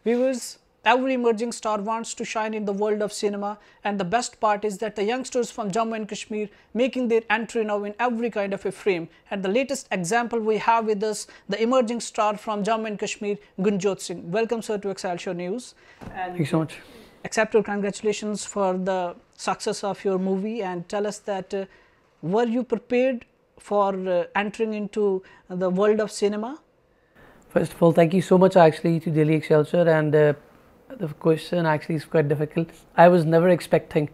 Viewers, every emerging star wants to shine in the world of cinema, and the best part is that the youngsters from Jammu and Kashmir making their entry now in every kind of a frame. And the latest example we have with us, the emerging star from Jammu and Kashmir, Gunjyot Singh. Welcome, sir, to Excelsior News. And thank you so much. Accept your congratulations for the success of your movie, and tell us that were you prepared for entering into the world of cinema? First of all, thank you so much actually to Daily Excelsior, and the question actually is quite difficult. I was never expecting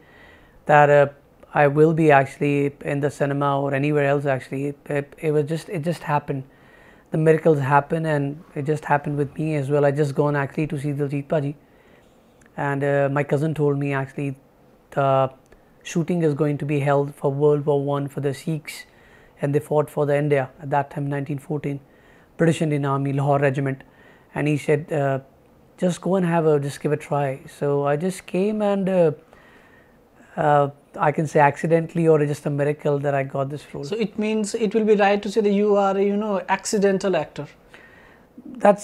that I will be actually in the cinema or anywhere else actually. It just happened. The miracles happen, and it just happened with me as well. I just gone actually to see Diljit Paji, and my cousin told me actually the shooting is going to be held for World War I for the Sikhs, and they fought for the India at that time, 1914. British Indian Army, Lahore Regiment, and he said, just go and just give a try. So I just came, and I can say accidentally or just a miracle that I got this role. So it means it will be right to say that you are, accidental actor.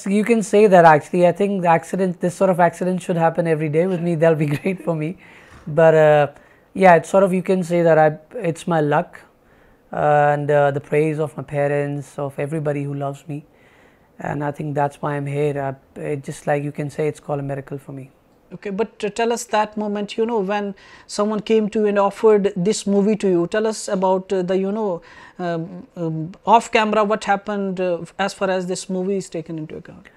You can say that actually. I think this sort of accident should happen every day with me. That'll be great for me. But yeah, it's sort of, you can say that it's my luck. And the praise of my parents, of everybody who loves me, and I think that's why I'm here. Just like you can say, it's called a miracle for me. Okay, but tell us that moment, when someone came to you and offered this movie to you. Tell us about the, off camera, what happened as far as this movie is taken into account.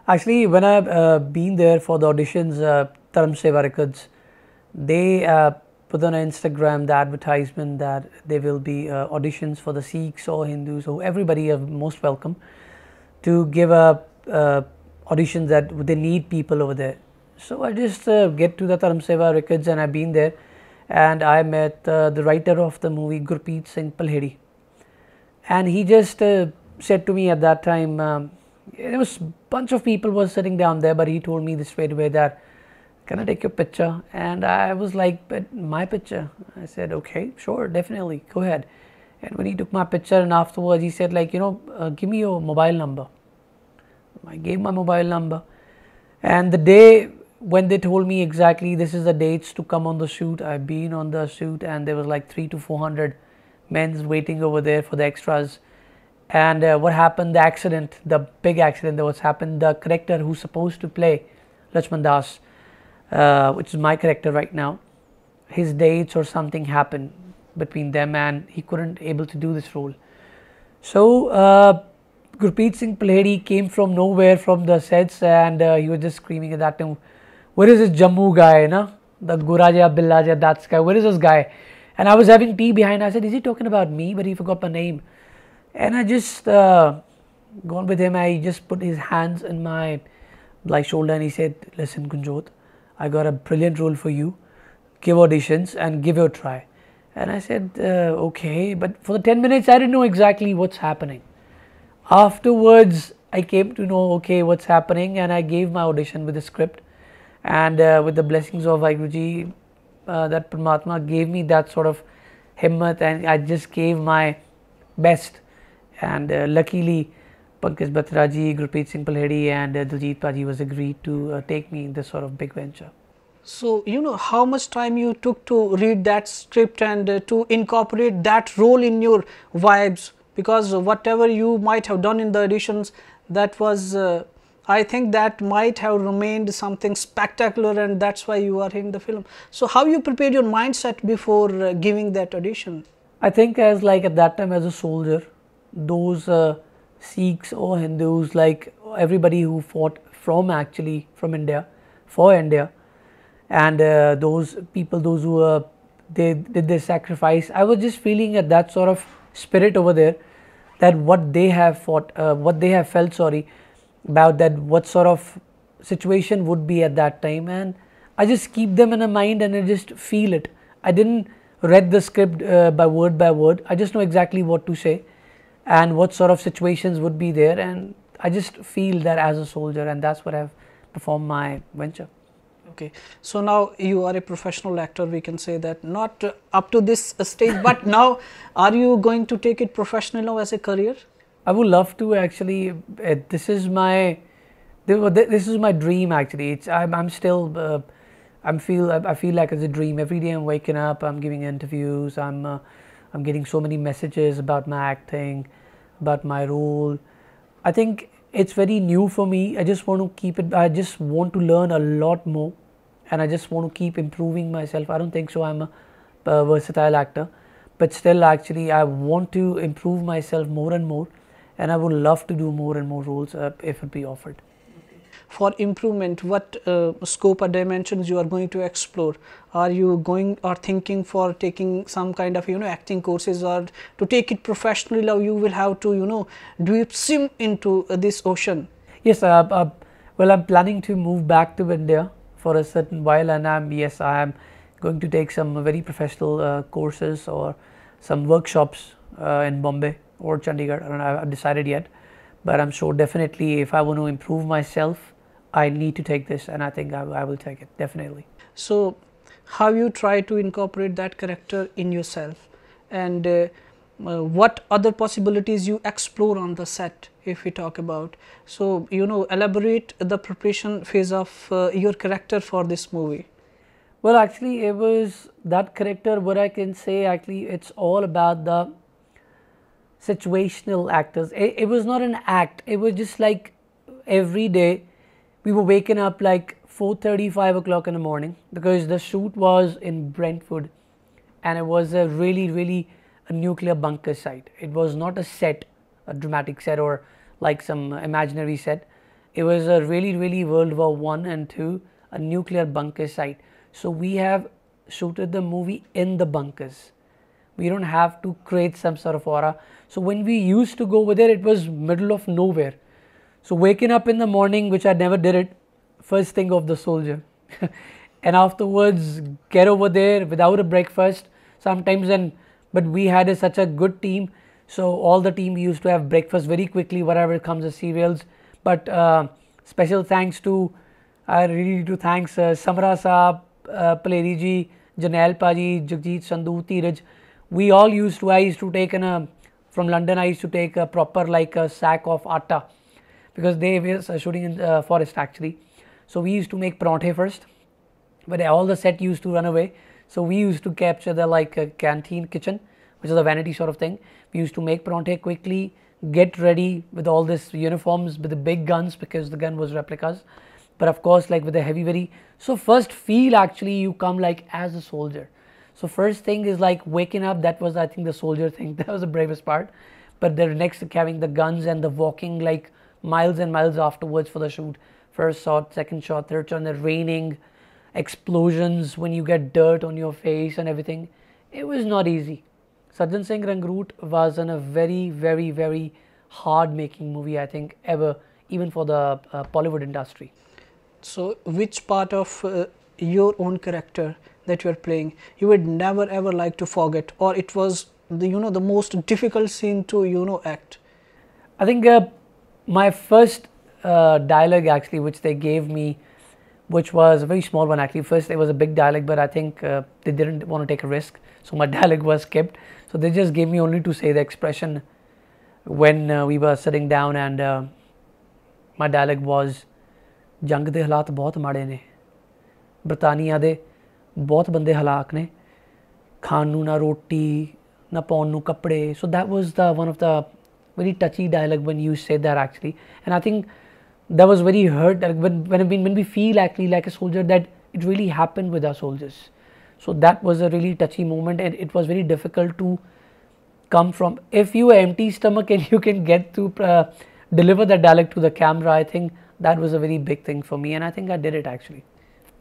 Actually, when I've been there for the auditions, Dharam Seva Records, they put on Instagram the advertisement that there will be auditions for the Sikhs or Hindus, or everybody are most welcome to give a auditions that they need people over there. So I just get to the Dharam Seva Records, and I've been there, and I met the writer of the movie, Gurpreet Singh Palhedi, and he just said to me at that time, there was a bunch of people was sitting down there, but he told me this straight away that, can I take your picture? And I was like, but my picture? I said, okay, sure, definitely, go ahead. And when he took my picture, and afterwards he said, like, give me your mobile number. I gave my mobile number, and the day when they told me exactly this is the dates to come on the shoot, I've been on the shoot, and there was like 300 to 400 men waiting over there for the extras. And what happened, the big accident that was happened, the character who's supposed to play Lakshman Das, which is my character right now, his dates or something happened between them, and he couldn't able to do this role. So Gurpreet Singh Palhedi came from nowhere from the sets, and he was just screaming at that time, where is this Jammu guy, the Guraja Billaja, that guy, where is this guy? And I was having tea behind. I said, is he talking about me? But he forgot my name. And I just gone with him. I just put his hands in my shoulder, and he said, listen, Gunjyot, I got a brilliant role for you. Give auditions and give it a try. And I said, okay. But for the 10 minutes, I didn't know exactly what's happening. Afterwards, I came to know, okay, what's happening. And I gave my audition with the script. And with the blessings of Vaiguru, that Paramatma gave me that sort of himmat. And I just gave my best. And luckily, Pankaj Batraji, Gurpreet Singh Palhedi, and Diljit Paji was agreed to take me in this sort of big venture. So, how much time you took to read that script and to incorporate that role in your vibes? Because whatever you might have done in the auditions, that was, I think that might have remained something spectacular, and that's why you are in the film. So, how you prepared your mindset before giving that audition? I think as like at that time as a soldier, those Sikhs or Hindus, like everybody who fought from India, for India, and those people, those who they did their sacrifice, I was just feeling at that sort of spirit over there, that what they have fought, what they have felt, about that, what sort of situation would be at that time, and I just keep them in a mind and I just feel it. I didn't read the script by word, I just know exactly what to say and what sort of situations would be there, and I just feel that as a soldier, and that's what I've performed my venture. Okay, so now you are a professional actor, we can say that, not up to this stage, but now are you going to take it professional now as a career? I would love to actually. This is my this is my dream actually. I'm still I feel like it's a dream. Every day I'm waking up, I'm giving interviews, I'm getting so many messages about my acting, about my role. I think it's very new for me. I just want to keep it. I just want to learn a lot more, and I just want to keep improving myself. I don't think so I'm a versatile actor, but still actually I want to improve myself more and more, and I would love to do more and more roles if it be offered. For improvement, what scope or dimensions you are going to explore? Are you going or thinking for taking some kind of acting courses, or to take it professionally now you will have to deep swim into this ocean? Yes, well, I'm planning to move back to India for a certain while, and I am going to take some very professional courses or some workshops in Bombay or Chandigarh. I don't know, I haven't decided yet, but I'm sure definitely if I want to improve myself, I need to take this, and I think I will take it definitely. So, how you try to incorporate that character in yourself, and what other possibilities you explore on the set, if we talk about? So, elaborate the preparation phase of your character for this movie. Well, actually, it was that character. What I can say, actually, it's all about the situational actors. It was not an act. It was just like every day we were waking up like 4:30, 5 o'clock in the morning, because the shoot was in Brentford, and it was a really a nuclear bunker site. It was not a set, a dramatic set or like some imaginary set. It was a really World War I and II, a nuclear bunker site. So we have shooted the movie in the bunkers. We don't have to create some sort of aura. So when we used to go over there, it was middle of nowhere. So waking up in the morning, which I never did it, first thing of the soldier, and afterwards get over there without a breakfast sometimes. And but we had such a good team, so all the team used to have breakfast very quickly, whatever comes as cereals. But special thanks to, I really need to thanks Samra Saab, Paleri ji, Janelle Paji, Jagjit Sandhu, Tiraj. We all used to, I used to take from London, I used to take a proper like a sack of atta, because they were shooting in the forest actually. So we used to make paranthe first, but all the set used to run away. So we used to capture the like a canteen kitchen, which is a vanity sort of thing. We used to make paranthe quickly, get ready with all this uniforms with the big guns, because the gun was replicas, but of course like with the heavy very. So first feel actually you come like as a soldier. So first thing is like waking up. That was I think the soldier thing. That was the bravest part. But the next carrying the guns and the walking like miles and miles afterwards for the shoot. First shot, second shot, third shot, and the raining, explosions when you get dirt on your face and everything. It was not easy. Sajjan Singh Rangroot was in a very hard making movie, I think, ever, even for the Bollywood industry. So, which part of your own character that you are playing you would never ever like to forget, or it was the most difficult scene to act? I think my first dialogue actually, which they gave me, which was a very small one actually. First, it was a big dialogue, but I think they didn't want to take a risk, so my dialogue was skipped. So they just gave me only to say the expression when we were sitting down, and my dialogue was, "जंग दे हालात बहुत माड़े ने, बरतानिया दे बहुत बंदे हलाक ने, खान नू ना रोटी ना पाउन नू कपड़े." So that was the one of the very touchy dialogue when you said that actually, and I think that was very hurt when we feel actually like a soldier that it really happened with our soldiers. So that was a really touchy moment, and it was very difficult to come from. If you are empty stomach and you can get to deliver that dialogue to the camera, I think that was a very big thing for me, and I think I did it actually.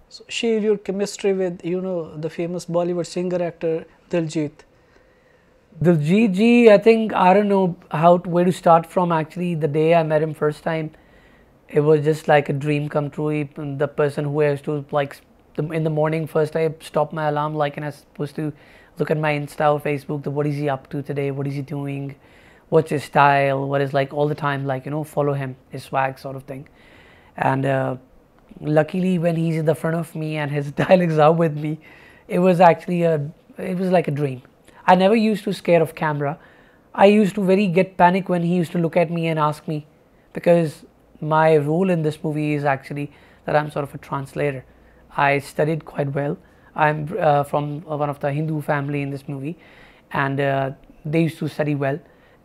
So share your chemistry with the famous Bollywood singer actor Diljit. Diljit ji, I think I don't know where to start from actually. The day I met him first time, it was just like a dream come true. The person who has to like in the morning first I stop my alarm like, and I was supposed to look at my Insta or Facebook, what is he up to today, what is he doing, what's his style, what is like all the time like follow him, his swag sort of thing. And luckily when he's in the front of me and his dialogues are with me, it was actually it was like a dream. I never used to scare of camera. I used to very get panic when he used to look at me and ask me, because my role in this movie is actually that I'm sort of a translator. I studied quite well. I'm from one of the Hindu family in this movie, and they used to study well,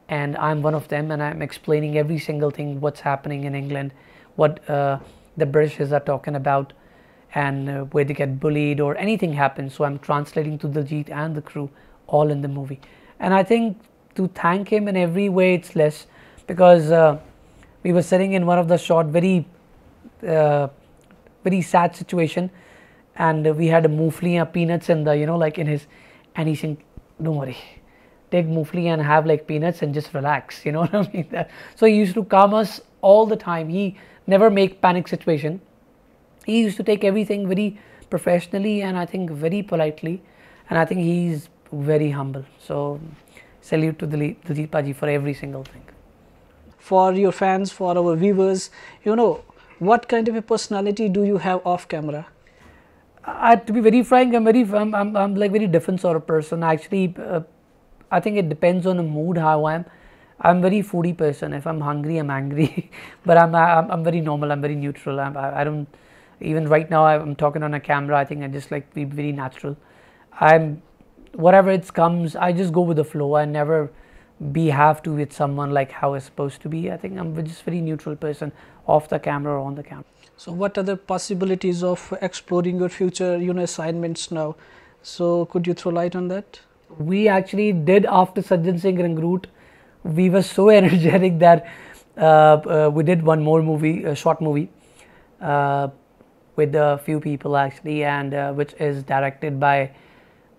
and I'm one of them, and I'm explaining every single thing what's happening in England, what the Britishes are talking about, and where they get bullied or anything happens. So I'm translating to Diljit and the crew all in the movie, and I think to thank him in every way it's less, because we were sitting in one of the shot very very sad situation, and we had a moofli and peanuts in the, like in his, and he's saying, don't worry, take moofli and have like peanuts and just relax, you know what I mean. So he used to calm us all the time. He never make panic situation. He used to take everything very professionally and I think very politely, and I think he's very humble. So salute to Diljit Paji for every single thing. For your fans, for our viewers, what kind of a personality do you have off camera? To be very frank, I'm like very different sort of person. Actually, I think it depends on the mood how I am. I'm very foodie person. If I'm hungry, I'm angry. But I'm very normal. I'm very neutral. I don't, even right now I'm talking on a camera. I think I just like be very natural. I'm whatever it comes. I just go with the flow. I never have to with someone like how it's supposed to be. I think I'm just very neutral person off the camera or on the camera. So what are the possibilities of exploring your future assignments now? So could you throw light on that? We actually did, after Sajjan Singh Rangroot, we were so energetic that we did one more movie, a short movie with a few people actually, and which is directed by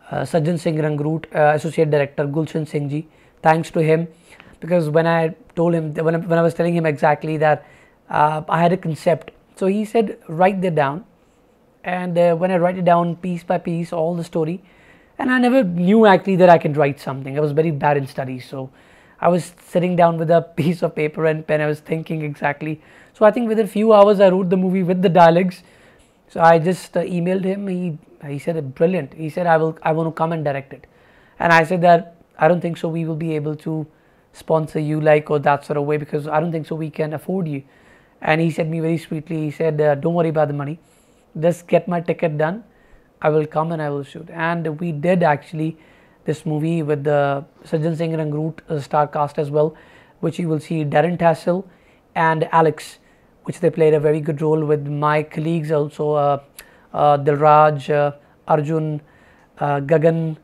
Sajjan Singh Rangroot, associate director Gunjyot Singh ji. Thanks to him, because when I told him, when I was telling him exactly that I had a concept, so he said write that down, and when I write it down piece by piece, all the story, and I never knew actually that I can write something. I was very bad in studies, so I was sitting down with a piece of paper and pen. I was thinking exactly. So I think within a few hours I wrote the movie with the dialogues. So I just emailed him. He said brilliant. He said I want to come and direct it, and I said that I don't think so we will be able to sponsor you like or that sort of way, because I don't think so we can afford you. And he said me very sweetly, he said don't worry about the money, just get my ticket done, I will come and I will shoot. And we did actually this movie with the Sajjan Singh Rangroot star cast as well, which you will see Darren Tassel and Alex, which they played a very good role with my colleagues also, Dilraj, Arjun, Gagan,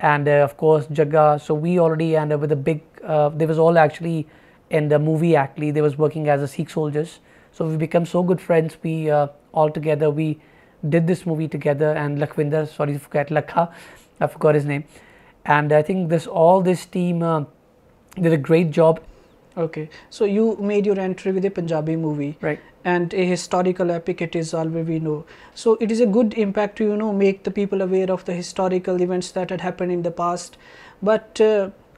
and of course Jagga. So we already, and with a big they was all actually in the movie, actually they was working as a Sikh soldiers. So we become so good friends. We all together we did this movie together, and Lakhvinder, sorry to forget Lakha, I forgot his name, and I think this team did a great job. Okay, so you made your entry with a Punjabi movie, right, and a historical epic it is, always we know. So it is a good impact to make the people aware of the historical events that had happened in the past. But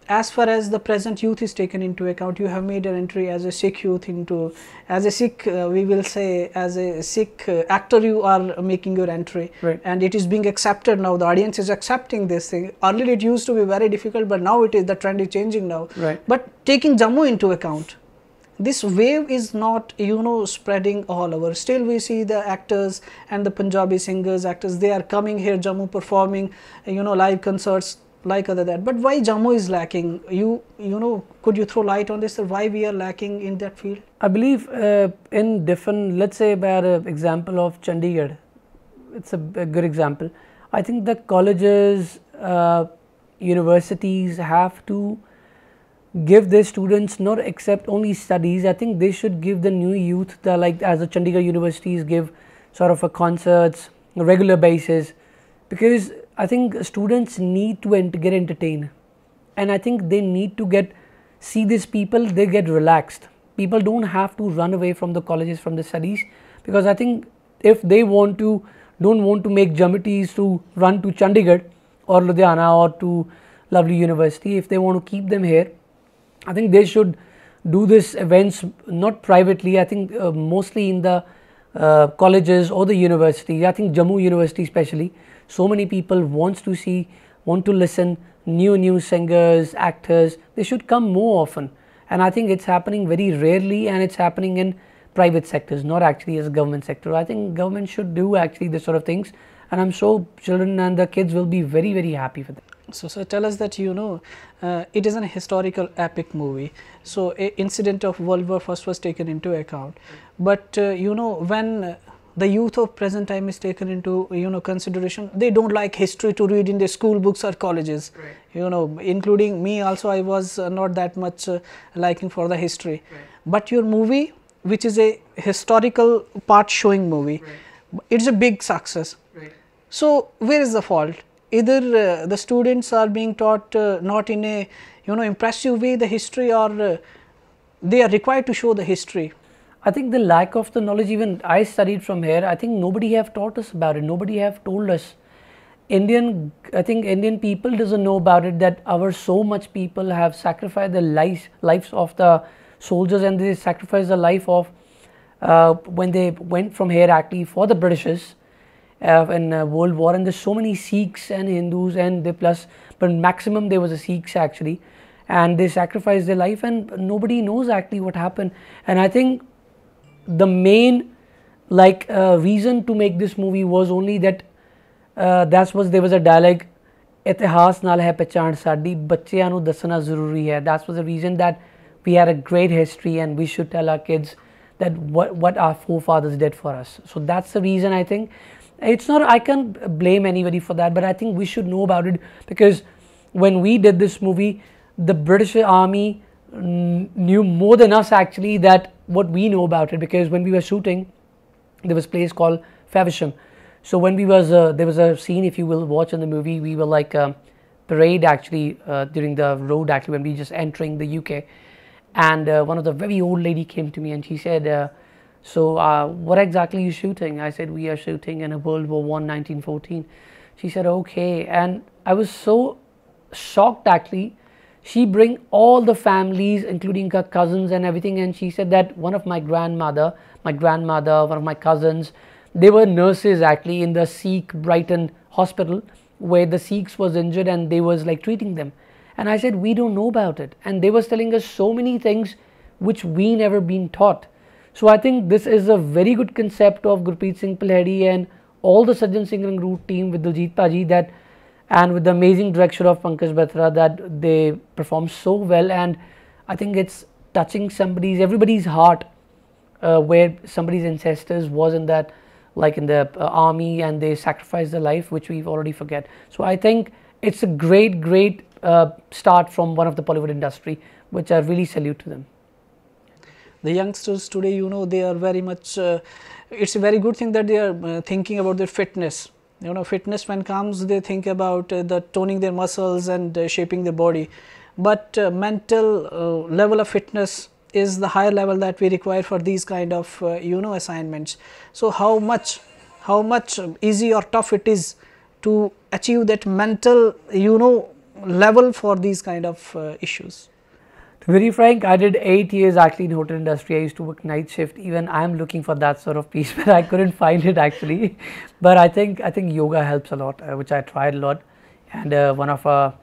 as far as the present youth is taken into account, you have made an entry as a Sikh youth as a Sikh, we will say as a Sikh actor you are making your entry, right, and it is being accepted now. The audience is accepting this thing. Earlier it used to be very difficult, but now the trend is changing now. right. But taking Jammu into account, this wave is not spreading all over. Still we see the actors and the Punjabi singers, actors, they are coming here Jammu, performing live concerts like other that. But why Jammu is lacking? Could you throw light on this, or why we are lacking in that field? I believe in different, let's say by an example of Chandigarh, it's a good example. I think the colleges, universities have to give their students not accept only studies. I think they should give the new youth, like as the Chandigarh universities give sort of a concerts on a regular basis, because I think students need to get entertained, and I think they need to see these people, they get relaxed. People don't have to run away from the colleges, from the studies, because I think if they don't want to make jummities to run to Chandigarh or Ludhiana or to lovely university, if they want to keep them here, I think they should do this events not privately. I think mostly in the colleges or the universities. I think Jammu University especially, so many people want to listen new singers, actors. They should come more often, and I think it's happening very rarely, and it's happening in private sectors, not actually as a government sector. I think government should do actually this sort of things, and I'm sure children and the kids will be very happy for that. So tell us that it is an historical epic movie. So incident of World War I was taken into account, but when the youth of present time is taken into consideration, they don't like history to read in their school books or colleges. Right. Including me also, I was not that much liking for the history. Right. But your movie, which is a historical part showing movie, right, it's a big success. Right. So where is the fault? Either the students are being taught not in a impressive way the history, or they are required to show the history. I think the lack of the knowledge, even I studied from here, I think nobody have taught us about it, nobody have told us. I think Indian people doesn't know about it, that so much people have sacrificed the lives of the soldiers, and they sacrificed the life of when they went from here actually for the Britishers in World War, and there's so many Sikhs and Hindus, and but maximum there was a Sikhs actually, and they sacrificed their life, and nobody knows actually what happened. And I think the main reason to make this movie was only that there was a dialogue, इतिहास नाल है पहचान साडी बच्चियां नू दसना ज़रूरी है. That was the reason that we had a great history, and we should tell our kids that what our forefathers did for us. So that's the reason. I think it's not, I can't blame anybody for that, but I think we should know about it, because when we did this movie, the British Army knew more than us actually that what we know about it, because when we were shooting, there was a place called Faversham. So when there was a scene, if you will watch in the movie, we were parade actually during the road actually when we just entering the UK, and one of the very old lady came to me and she said, so what exactly are you shooting? I said, we are shooting in a World War I 1914. She said, okay, and I was so shocked actually. She bring all the families, including her cousins and everything, and she said that one of my grandmother, one of my cousins, they were nurses actually in the Sikh Brighton hospital where the Sikhs was injured, and they was treating them. And I said, we don't know about it, and they was telling us so many things which we never been taught. So I think this is a very good concept of Gurpreet Singh Palhedi and all the Sajjan Singh Rangroot team with Diljit Paji, and with the amazing direction of Pankaj Batra, that they perform so well. And I think it's touching everybody's heart, where somebody's ancestors was in that, in the army, and they sacrificed their life, which we've already forget. So I think it's a great start from one of the Bollywood industry, which I really salute to them. The youngsters today, they are very much, it's a very good thing that they are thinking about their fitness. Fitness when comes, they think about the toning their muscles and shaping their body, but mental level of fitness is the higher level that we require for these kind of assignments. So how much easy or tough it is to achieve that mental level for these kind of issues? To be very frank, I did 8 years actually in hotel industry. I used to work night shift. Even I am looking for that sort of peace, but I couldn't find it actually. But I think yoga helps a lot, which I tried a lot. And one of our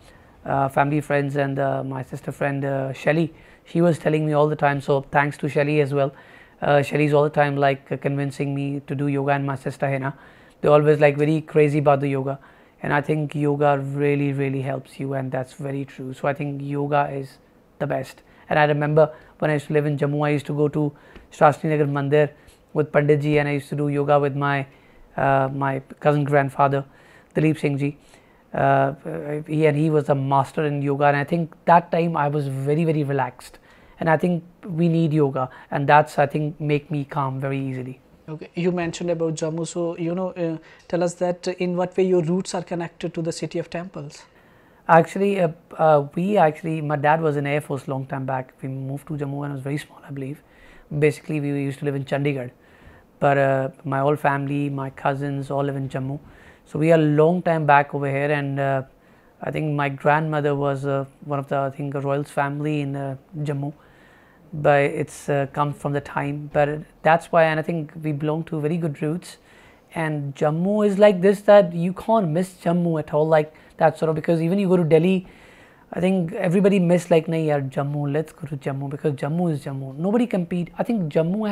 family friends and my sister friend Shelly, she was telling me all the time. So thanks to Shelly as well. Shelly's all the time convincing me to do yoga, and my sister Hina. They're always very crazy about the yoga. And I think yoga really helps you, and that's very true. So I think yoga is the best. And I remember when I used to live in Jammu, I used to go to Shastri Nagar Mandir with Pandit ji, and I used to do yoga with my my cousin grandfather Dilip Singh ji. He was a master in yoga, and I think that time I was very relaxed, and I think we need yoga, and that's I think make me calm very easily. Okay, you mentioned about Jammu, so tell us that in what way your roots are connected to the city of temples. Actually, my dad was in Air Force long time back. We moved to Jammu when I was very small, I believe. Basically, we used to live in Chandigarh, but my whole family, my cousins, all live in Jammu. So we are a long time back over here, and I think my grandmother was one of the, a royals family in Jammu. but it's come from the time. But that's why, and I think we belong to very good roots. And Jammu is like this, that you can't miss Jammu at all, like that sort of, because even you go to Delhi, I think everybody miss like, nahi yaar, Jammu, let's go to Jammu, because Jammu is Jammu. Nobody compete. I think Jammu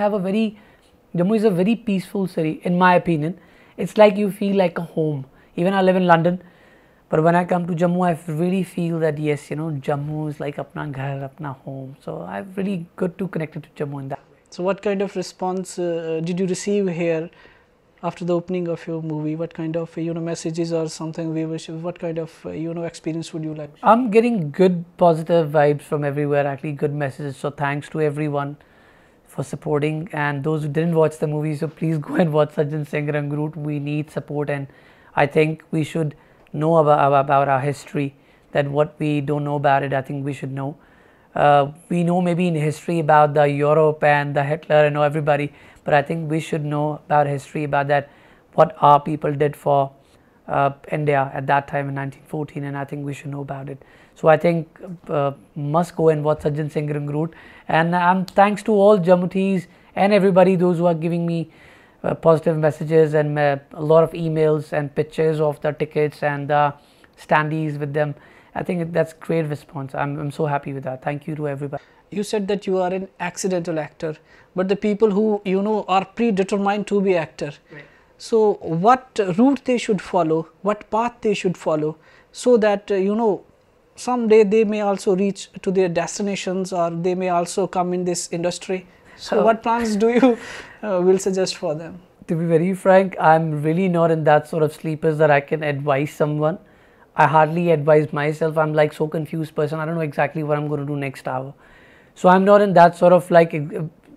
is a very peaceful city, in my opinion. It's like you feel like a home. Even I live in London, but when I come to Jammu, I really feel that yes, Jammu is like apna ghar, apna home. So I'm really good to connected to Jammu in that way. So what kind of response did you receive here after the opening of your movie? What kind of messages or something what kind of experience would you like? I'm getting good positive vibes from everywhere, actually good messages. So thanks to everyone for supporting, and those who didn't watch the movie, so please go and watch Sajjan Singh Rangroot. We need support, and I think we should know about our history, that what we don't know about it, I think we should know. We know maybe in history about the Europe and the Hitler and everybody, but I think we should know about history, about that, what our people did for India at that time in 1914, and I think we should know about it. So I think must go and watch Sajjan Singh Rangroot, and thanks to all Jammutis and everybody, those who are giving me positive messages and a lot of emails and pictures of the tickets and the standees with them. I think that's great response. I'm so happy with that. Thank you to everybody. You said that you are an accidental actor, but the people who are predetermined to be actor. Right. So what route they should follow, what path they should follow, so that someday they may also reach to their destinations, or they may also come in this industry. So what plans do you will suggest for them? To be very frank, I'm really not in that sort of sleepers that I can advise someone. I hardly advise myself. I'm like so confused person. I don't know exactly what I'm going to do next hour. So I'm not in that sort of like,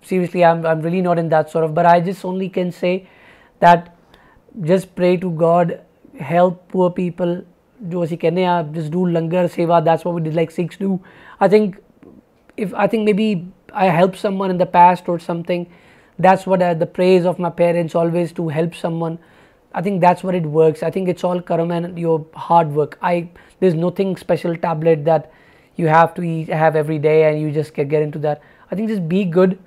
seriously, I'm really not in that sort of, but I just only can say that just pray to God, help poor people, just do langar seva. That's what we did, like Sikhs do. I think maybe I helped someone in the past or something. That's what the praise of my parents always, to help someone. I think that's what it works. I think it's all karma and your hard work. There's nothing special tablet that you have to have every day and you just get into that. I think just be good,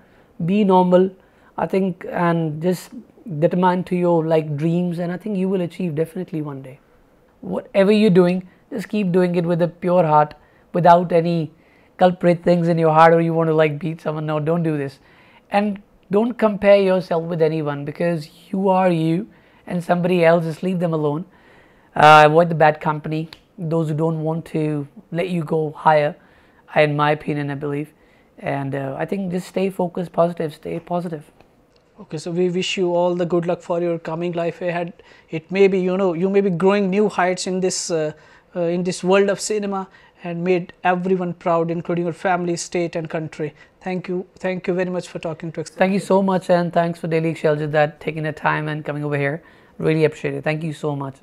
be normal, I think, and just determine to your like dreams, and I think you will achieve definitely one day. Whatever you're doing, just keep doing it with a pure heart, without any culprit things in your heart, or you want to like beat someone. No, don't do this. And don't compare yourself with anyone, because you are you and somebody else, just leave them alone. Avoid the bad company, those who don't want to let you go higher, in my opinion, I believe. And I think just stay focused, positive, stay positive. Okay, so we wish you all the good luck for your coming life ahead. It may be, you may be growing new heights in this world of cinema, and made everyone proud, including your family, state and country. Thank you very much for talking to us. Thank you so much, and thanks for Daily Excelsior that taking the time and coming over here. Really appreciate it. Thank you so much.